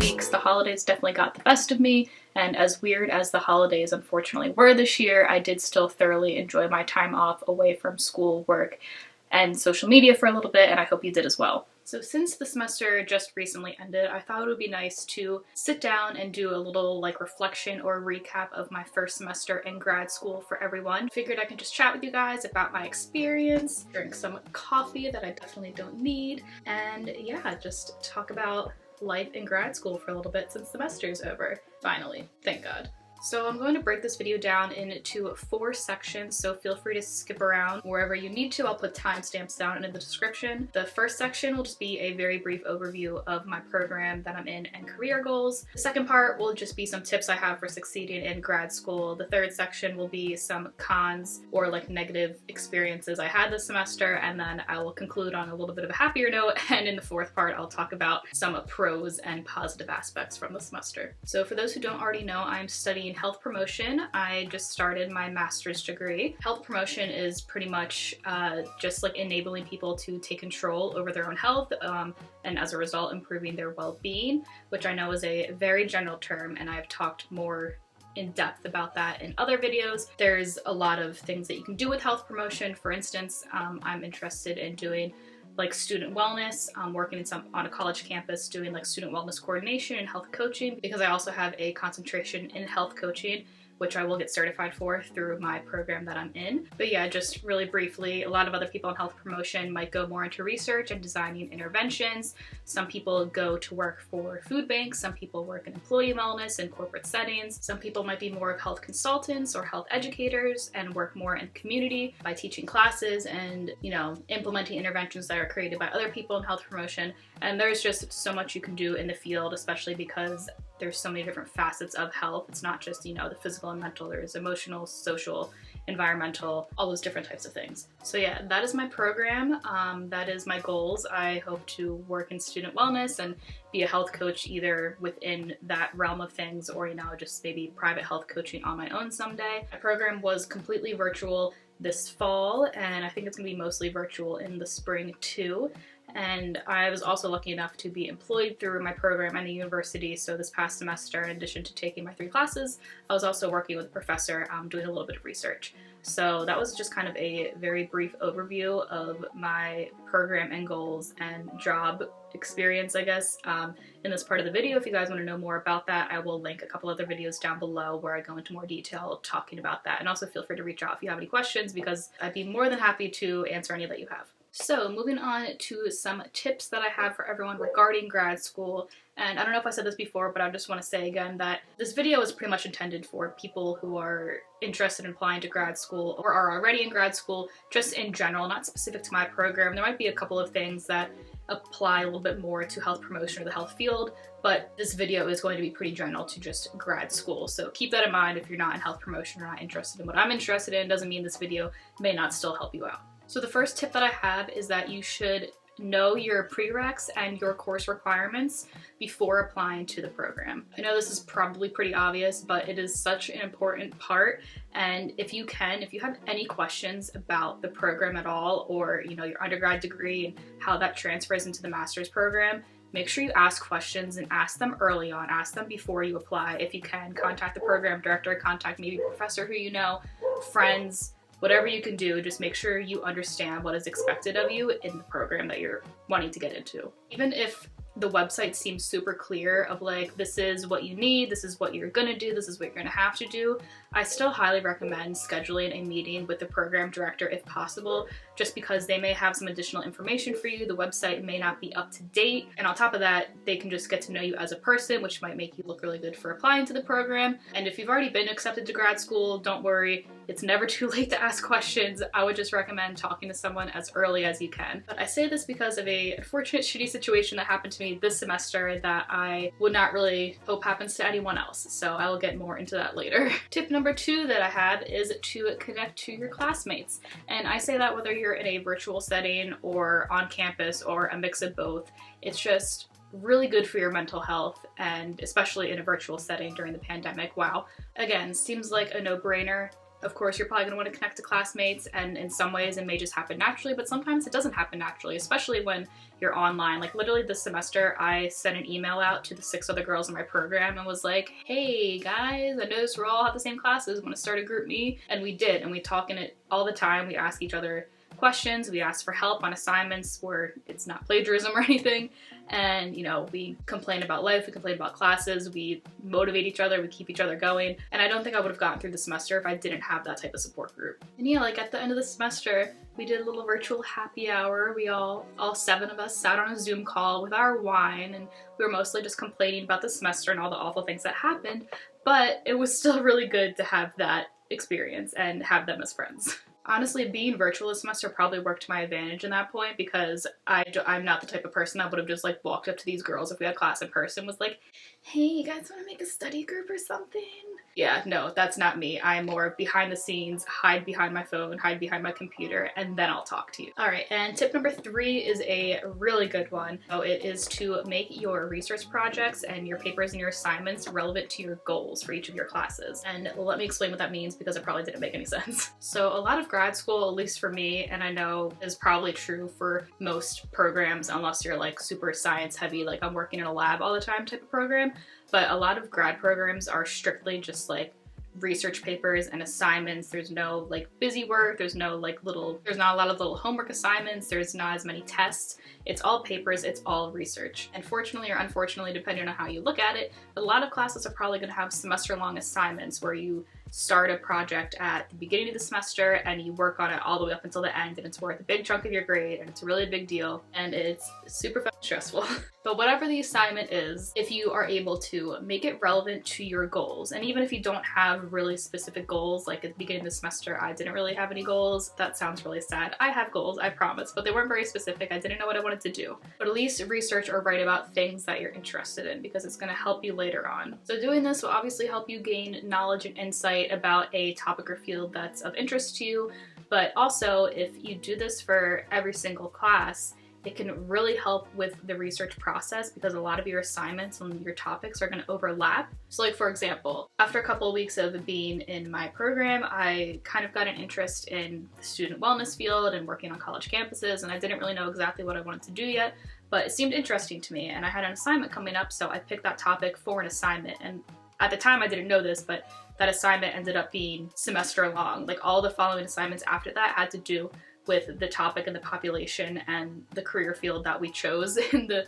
weeks. The holidays definitely got the best of me, and as weird as the holidays unfortunately were this year, I did still thoroughly enjoy my time off away from school, work, and social media for a little bit, and I hope you did as well. So since the semester just recently ended, I thought it would be nice to sit down and do a little reflection or recap of my first semester in grad school for everyone. Figured I could just chat with you guys about my experience, drink some coffee that I definitely don't need, and yeah, just talk about life in grad school for a little bit since the semester is over. Finally, thank God. So I'm going to break this video down into 4 sections, so feel free to skip around wherever you need to. I'll put timestamps down in the description. The first section will just be a very brief overview of my program that I'm in and career goals. The second part will just be some tips I have for succeeding in grad school. The third section will be some cons or negative experiences I had this semester, and then I will conclude on a little bit of a happier note, and in the fourth part I'll talk about some pros and positive aspects from the semester. So for those who don't already know, I'm studying health promotion. I just started my master's degree. Health promotion is pretty much just enabling people to take control over their own health and as a result improving their well-being, which I know is a very general term, and I've talked more in depth about that in other videos. There's a lot of things that you can do with health promotion. For instance, I'm interested in doing student wellness, working on a college campus doing student wellness coordination and health coaching, because I also have a concentration in health coaching, which I will get certified for through my program that I'm in. But yeah, just really briefly, a lot of other people in health promotion might go more into research and designing interventions. Some people go to work for food banks, some people work in employee wellness and corporate settings. Some people might be more of health consultants or health educators and work more in community by teaching classes and, implementing interventions that are created by other people in health promotion. And there's just so much you can do in the field, especially because there's so many different facets of health. It's not just, the physical and mental, there's emotional, social, environmental, all those different types of things. So yeah, that is my program. That is my goals. I hope to work in student wellness and be a health coach either within that realm of things or, just maybe private health coaching on my own someday. My program was completely virtual this fall, and I think it's gonna be mostly virtual in the spring too. And I was also lucky enough to be employed through my program and the university. So this past semester, in addition to taking my 3 classes, I was also working with a professor doing a little bit of research. So that was just kind of a very brief overview of my program and goals and job experience, I guess, in this part of the video. If you guys want to know more about that, I will link a couple other videos down below where I go into more detail talking about that. And also feel free to reach out if you have any questions, because I'd be more than happy to answer any that you have. So moving on to some tips that I have for everyone regarding grad school. And I don't know if I said this before, but I just want to say again that this video is pretty much intended for people who are interested in applying to grad school or are already in grad school, just in general, not specific to my program. There might be a couple of things that apply a little bit more to health promotion or the health field, but this video is going to be pretty general to just grad school. So keep that in mind if you're not in health promotion or not interested in what I'm interested in. Doesn't mean this video may not still help you out. So the first tip that I have is that you should know your prereqs and your course requirements before applying to the program. I know this is probably pretty obvious, but it is such an important part. And if you have any questions about the program at all, or your undergrad degree and how that transfers into the master's program, make sure you ask questions and ask them early on. Ask them before you apply. If you can, contact the program director, contact maybe a professor who you know, friends, whatever you can do. Just make sure you understand what is expected of you in the program that you're wanting to get into. Even if the website seems super clear of this is what you need, this is what you're gonna do, this is what you're gonna have to do, I still highly recommend scheduling a meeting with the program director if possible, just because they may have some additional information for you. The website may not be up to date, and on top of that, they can just get to know you as a person, which might make you look really good for applying to the program. And if you've already been accepted to grad school, don't worry, it's never too late to ask questions. I would just recommend talking to someone as early as you can. But I say this because of a unfortunate, shitty situation that happened to me this semester that I would not really hope happens to anyone else. So I will get more into that later. Tip number 2 that I have is to connect to your classmates. And I say that whether you're in a virtual setting or on campus or a mix of both. It's just really good for your mental health, and especially in a virtual setting during the pandemic. Wow. Again, seems like a no-brainer. Of course, you're probably going to want to connect to classmates, and in some ways it may just happen naturally, but sometimes it doesn't happen naturally, especially when you're online. Like literally this semester, I sent an email out to the 6 other girls in my program and was like, hey guys, I noticed we're all have the same classes, want to start a group me? And we did, and we talk in it all the time. We ask each other questions, we ask for help on assignments where it's not plagiarism or anything, and you know, we complain about life, we complain about classes, we motivate each other, we keep each other going, and I don't think I would have gotten through the semester if I didn't have that type of support group. And yeah, like at the end of the semester, we did a little virtual happy hour. We all 7 of us sat on a Zoom call with our wine, and we were mostly just complaining about the semester and all the awful things that happened, but it was still really good to have that experience and have them as friends. Honestly, being virtual this semester probably worked to my advantage in that point, because I'm not the type of person that would have just like walked up to these girls if we had class in person, was like, hey, you guys want to make a study group or something? Yeah, no, that's not me. I'm more behind the scenes, hide behind my phone, hide behind my computer, and then I'll talk to you. All right, and tip number 3 is a really good one. So it is to make your research projects and your papers and your assignments relevant to your goals for each of your classes. And let me explain what that means, because it probably didn't make any sense. So a lot of grad school, at least for me, and I know is probably true for most programs, unless you're like super science heavy, like I'm working in a lab all the time type of program, but a lot of grad programs are strictly just like research papers and assignments. There's no like busy work, there's not a lot of little homework assignments, there's not as many tests. It's all papers, it's all research. And fortunately or unfortunately, depending on how you look at it, a lot of classes are probably going to have semester-long assignments where you start a project at the beginning of the semester and you work on it all the way up until the end, and it's worth a big chunk of your grade, and it's a really big deal, and it's super fucking stressful. But whatever the assignment is, if you are able to make it relevant to your goals, and even if you don't have really specific goals, like at the beginning of the semester, I didn't really have any goals. That sounds really sad. I have goals, I promise, but they weren't very specific. I didn't know what I wanted to do. But at least research or write about things that you're interested in, because it's going to help you later on. So doing this will obviously help you gain knowledge and insight about a topic or field that's of interest to you, but also if you do this for every single class, it can really help with the research process, because a lot of your assignments and your topics are going to overlap. So like for example, after a couple of weeks of being in my program, I kind of got an interest in the student wellness field and working on college campuses, and I didn't really know exactly what I wanted to do yet, but it seemed interesting to me, and I had an assignment coming up, so I picked that topic for an assignment. And at the time I didn't know this, but that assignment ended up being semester long. Like all the following assignments after that had to do with the topic and the population and the career field that we chose in the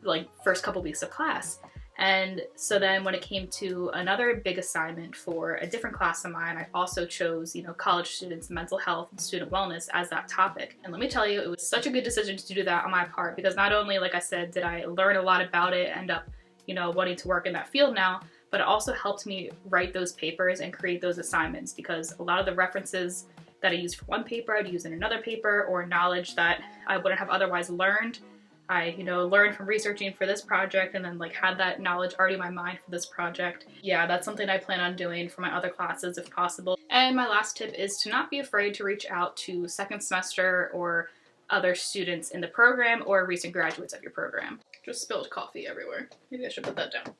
like first couple weeks of class. And so then when it came to another big assignment for a different class of mine, I also chose, you know, college students, mental health, and student wellness as that topic. And let me tell you, it was such a good decision to do that on my part, because not only, like I said, did I learn a lot about it, end up, you know, wanting to work in that field now, but it also helped me write those papers and create those assignments, because a lot of the references that I used for one paper, I'd use in another paper, or knowledge that I wouldn't have otherwise learned. I, you know, learned from researching for this project, and then like had that knowledge already in my mind for this project. Yeah, that's something I plan on doing for my other classes if possible. And my last tip is to not be afraid to reach out to second semester or other students in the program or recent graduates of your program. Just spilled coffee everywhere. Maybe I should put that down.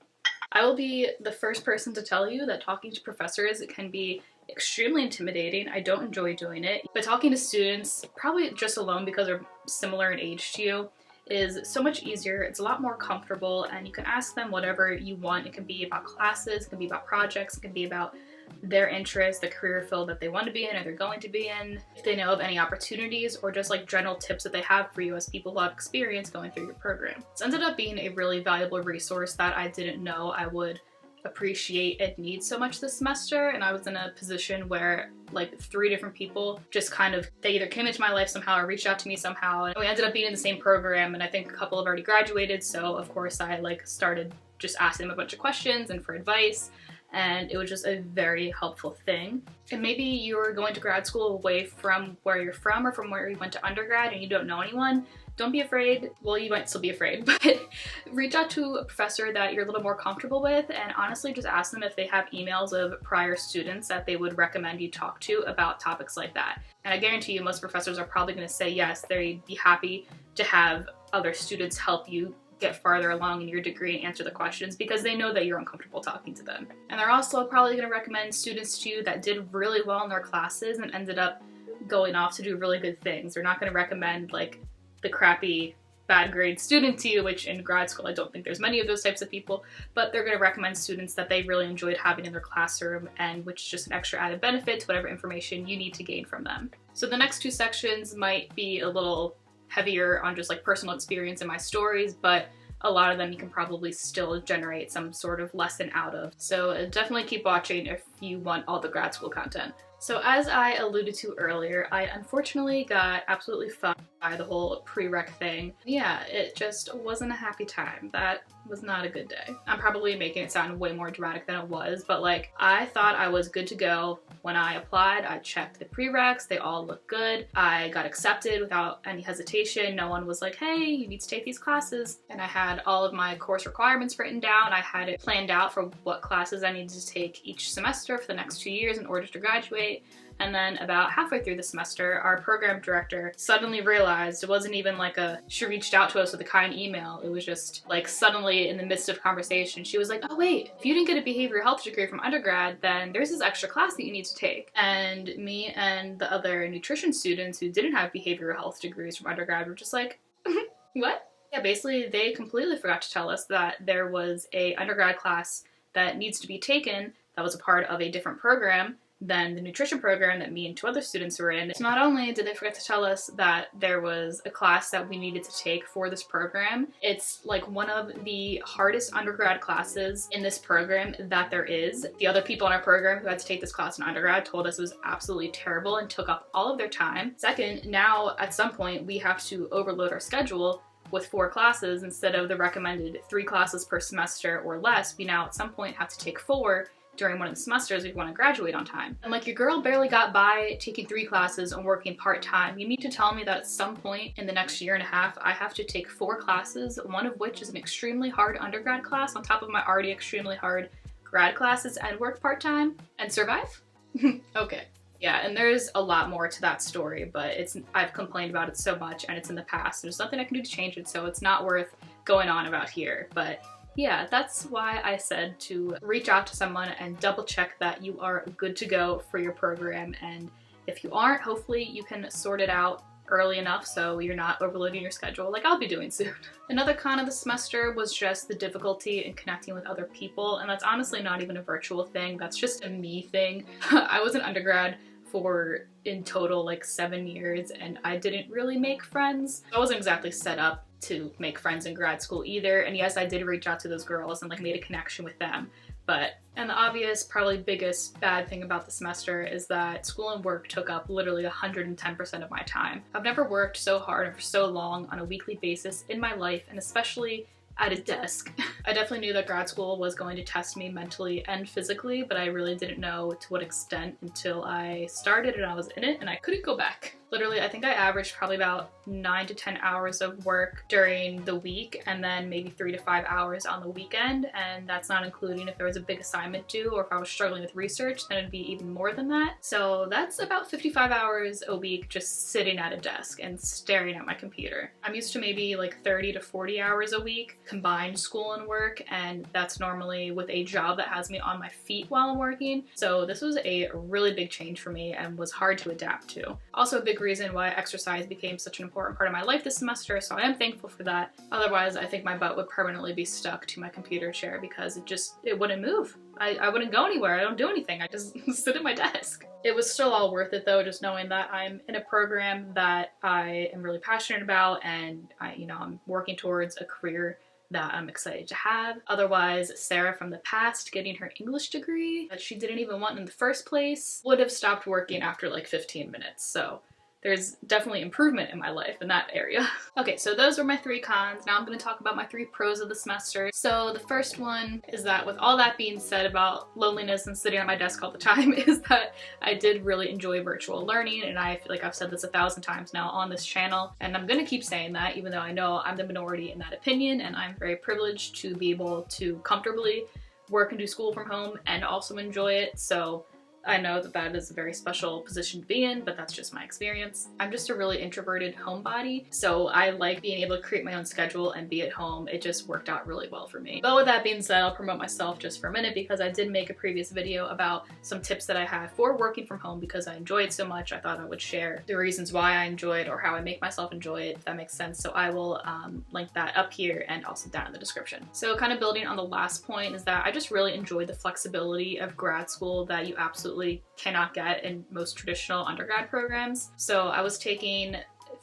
I will be the first person to tell you that talking to professors, it can be extremely intimidating. I don't enjoy doing it. But talking to students, probably just alone because they're similar in age to you, is so much easier. It's a lot more comfortable, and you can ask them whatever you want. It can be about classes, it can be about projects, it can be about their interests, the career field that they want to be in or they're going to be in, if they know of any opportunities, or just like general tips that they have for you as people who have experience going through your program. It's ended up being a really valuable resource that I didn't know I would appreciate and need so much this semester. And I was in a position where like 3 different people just kind of, they either came into my life somehow or reached out to me somehow, and we ended up being in the same program. And I think a couple have already graduated, so of course I like started just asking them a bunch of questions and for advice, and it was just a very helpful thing. And maybe you're going to grad school away from where you're from or from where you went to undergrad and you don't know anyone. Don't be afraid. Well, you might still be afraid, but reach out to a professor that you're a little more comfortable with, and honestly just ask them if they have emails of prior students that they would recommend you talk to about topics like that. And I guarantee you most professors are probably going to say yes, they'd be happy to have other students help you get farther along in your degree and answer the questions because they know that you're uncomfortable talking to them. And they're also probably going to recommend students to you that did really well in their classes and ended up going off to do really good things. They're not going to recommend like the crappy bad grade student to you, which in grad school I don't think there's many of those types of people, but they're going to recommend students that they really enjoyed having in their classroom and which is just an extra added benefit to whatever information you need to gain from them. So the next two sections might be a little heavier on just like personal experience and my stories, but a lot of them you can probably still generate some sort of lesson out of. So definitely keep watching if you want all the grad school content. So as I alluded to earlier, I unfortunately got absolutely fucked by the whole prereq thing. Yeah, it just wasn't a happy time. That was not a good day. I'm probably making it sound way more dramatic than it was, but like I thought I was good to go. When I applied, I checked the prereqs, they all looked good. I got accepted without any hesitation. No one was like, hey, you need to take these classes. And I had all of my course requirements written down. I had it planned out for what classes I needed to take each semester for the next 2 years in order to graduate. And then about halfway through the semester, our program director suddenly realized it wasn't even like she reached out to us with a kind email. It was just like suddenly in the midst of conversation, she was like, oh wait, if you didn't get a behavioral health degree from undergrad, then there's this extra class that you need to take. And me and the other nutrition students who didn't have behavioral health degrees from undergrad were just like, what? Yeah, basically they completely forgot to tell us that there was a undergrad class that needs to be taken that was a part of a different program than the nutrition program that me and two other students were in. So not only did they forget to tell us that there was a class that we needed to take for this program, it's like one of the hardest undergrad classes in this program that there is. The other people in our program who had to take this class in undergrad told us it was absolutely terrible and took up all of their time. Second, now at some point we have to overload our schedule with 4 classes instead of the recommended 3 classes per semester or less. We now at some point have to take 4 during one of the semesters if you want to graduate on time. And like your girl barely got by taking 3 classes and working part-time. You need to tell me that at some point in the next year and a half, I have to take 4 classes, one of which is an extremely hard undergrad class on top of my already extremely hard grad classes and work part-time and survive? Okay. Yeah, and there's a lot more to that story, but I've complained about it so much and it's in the past. There's nothing I can do to change it, so it's not worth going on about here. But yeah, that's why I said to reach out to someone and double check that you are good to go for your program. And if you aren't, hopefully you can sort it out early enough so you're not overloading your schedule like I'll be doing soon. Another con of the semester was just the difficulty in connecting with other people, and that's honestly not even a virtual thing, that's just a me thing. I was an undergrad for in total like 7 years and I didn't really make friends. I wasn't exactly set up to make friends in grad school either, and yes, I did reach out to those girls and like made a connection with them. And the obvious, probably biggest bad thing about the semester is that school and work took up literally 110% of my time. I've never worked so hard and for so long on a weekly basis in my life, and especially at a desk. I definitely knew that grad school was going to test me mentally and physically, but I really didn't know to what extent until I started and I was in it and I couldn't go back. Literally, I think I averaged probably about 9 to 10 hours of work during the week and then maybe 3 to 5 hours on the weekend, and that's not including if there was a big assignment due or if I was struggling with research, then it'd be even more than that. So that's about 55 hours a week just sitting at a desk and staring at my computer. I'm used to maybe like 30 to 40 hours a week combined school and work, and that's normally with a job that has me on my feet while I'm working. So this was a really big change for me and was hard to adapt to. Also a big reason why exercise became such an important part of my life this semester, so I am thankful for that. Otherwise, I think my butt would permanently be stuck to my computer chair because it wouldn't move. I wouldn't go anywhere. I don't do anything. I just sit at my desk. It was still all worth it though, just knowing that I'm in a program that I am really passionate about and I'm working towards a career that I'm excited to have. Otherwise, Sarah from the past getting her English degree that she didn't even want in the first place would have stopped working after like 15 minutes. So there's definitely improvement in my life in that area. Okay, so those were my 3 cons. Now I'm going to talk about my 3 pros of the semester. So the first one is that with all that being said about loneliness and sitting at my desk all the time is that I did really enjoy virtual learning, and I feel like I've said this 1,000 times now on this channel, and I'm going to keep saying that even though I know I'm the minority in that opinion, and I'm very privileged to be able to comfortably work and do school from home and also enjoy it. So I know that that is a very special position to be in, but that's just my experience. I'm just a really introverted homebody, so I like being able to create my own schedule and be at home. It just worked out really well for me. But with that being said, I'll promote myself just for a minute because I did make a previous video about some tips that I have for working from home because I enjoy it so much. I thought I would share the reasons why I enjoy it or how I make myself enjoy it, if that makes sense. So I will link that up here and also down in the description. So kind of building on the last point is that I just really enjoy the flexibility of grad school that you absolutely cannot get in most traditional undergrad programs. So I was taking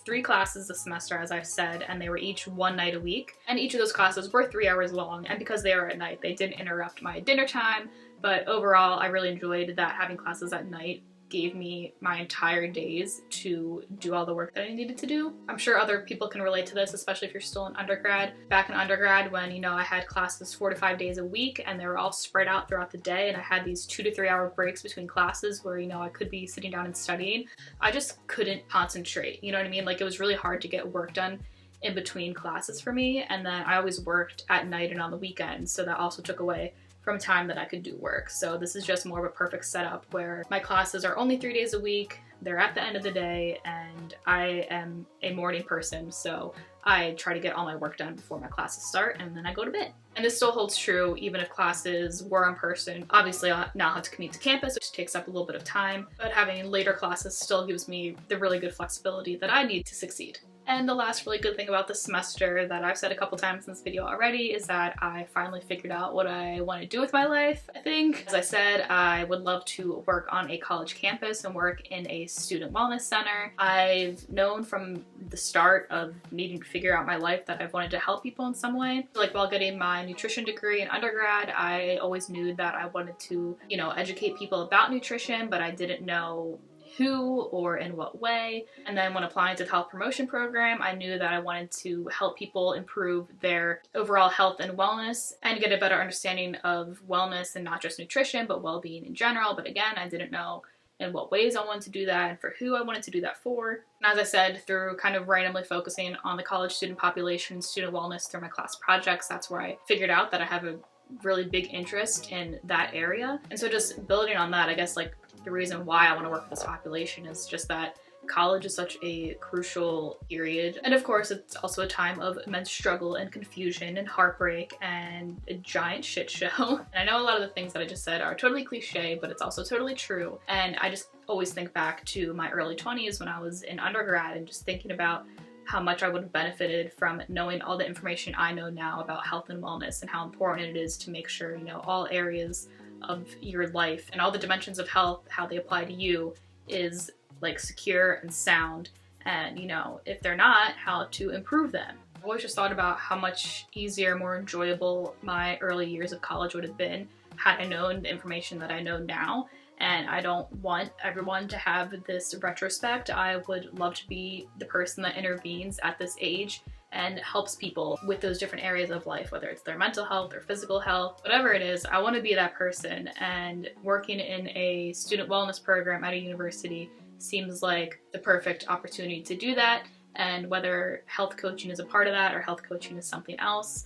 3 classes this semester, as I've said, and they were each 1 night a week. And each of those classes were 3 hours long. And because they were at night, they didn't interrupt my dinner time. But overall, I really enjoyed that having classes at night gave me my entire days to do all the work that I needed to do. I'm sure other people can relate to this, especially if you're still in undergrad. Back in undergrad when, you know, I had classes 4 to 5 days a week and they were all spread out throughout the day and I had these 2 to 3 hour breaks between classes where, you know, I could be sitting down and studying. I just couldn't concentrate, you know what I mean? Like, it was really hard to get work done in between classes for me. And then I always worked at night and on the weekends, so that also took away from time that I could do work. So this is just more of a perfect setup where my classes are only 3 days a week, they're at the end of the day, and I am a morning person, so I try to get all my work done before my classes start, and then I go to bed. And this still holds true even if classes were in person. Obviously, I now have to commute to campus, which takes up a little bit of time, but having later classes still gives me the really good flexibility that I need to succeed. And the last really good thing about this semester that I've said a couple times in this video already is that I finally figured out what I want to do with my life, I think. As I said, I would love to work on a college campus and work in a student wellness center. I've known from the start of needing to figure out my life that I've wanted to help people in some way. Like, while getting my nutrition degree in undergrad, I always knew that I wanted to, you know, educate people about nutrition, but I didn't know who or in what way. And then when applying to the health promotion program, I knew that I wanted to help people improve their overall health and wellness and get a better understanding of wellness and not just nutrition, but well-being in general. But again, I didn't know in what ways I wanted to do that and for who I wanted to do that for. And as I said, through kind of randomly focusing on the college student population, student wellness through my class projects, that's where I figured out that I have a really big interest in that area. And so just building on that, I guess, like, the reason why I want to work with this population is just that college is such a crucial period. And of course, it's also a time of immense struggle and confusion and heartbreak and a giant shit show. And I know a lot of the things that I just said are totally cliche, but it's also totally true. And I just always think back to my early 20s when I was in undergrad and just thinking about how much I would have benefited from knowing all the information I know now about health and wellness and how important it is to make sure, you know, all areas of your life and all the dimensions of health, how they apply to you, is like secure and sound, and, you know, if they're not, how to improve them. I've always just thought about how much easier, more enjoyable my early years of college would have been had I known the information that I know now. And I don't want everyone to have this retrospect. I would love to be the person that intervenes at this age and helps people with those different areas of life, whether it's their mental health or physical health, whatever it is. I want to be that person, and working in a student wellness program at a university seems like the perfect opportunity to do that. And whether health coaching is a part of that or health coaching is something else,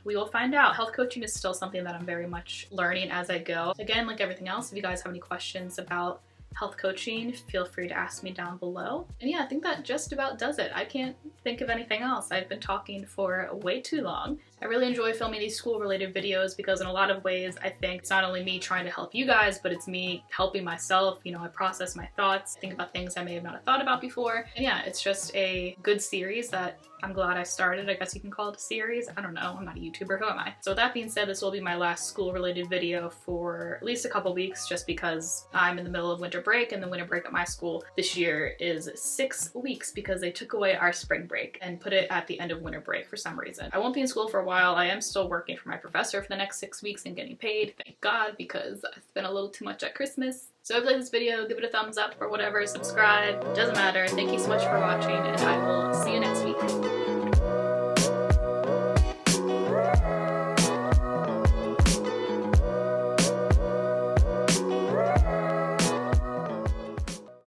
we will find out. Health coaching is still something that I'm very much learning as I go. Again, like everything else, if you guys have any questions about health coaching, feel free to ask me down below. And yeah, I think that just about does it. I can't think of anything else. I've been talking for way too long. I really enjoy filming these school-related videos because in a lot of ways, I think it's not only me trying to help you guys, but it's me helping myself. You know, I process my thoughts, think about things I may have not thought about before. And yeah, it's just a good series that I'm glad I started. I guess you can call it a series. I don't know. I'm not a YouTuber. Who am I? So with that being said, this will be my last school-related video for at least a couple weeks, just because I'm in the middle of winter break, and the winter break at my school this year is 6 weeks because they took away our spring break and put it at the end of winter break for some reason. I won't be in school for a while. I am still working for my professor for the next 6 weeks and getting paid, thank God, because I spent a little too much at Christmas. So if you like this video, give it a thumbs up or whatever, subscribe, doesn't matter. Thank you so much for watching, and I will see you next week.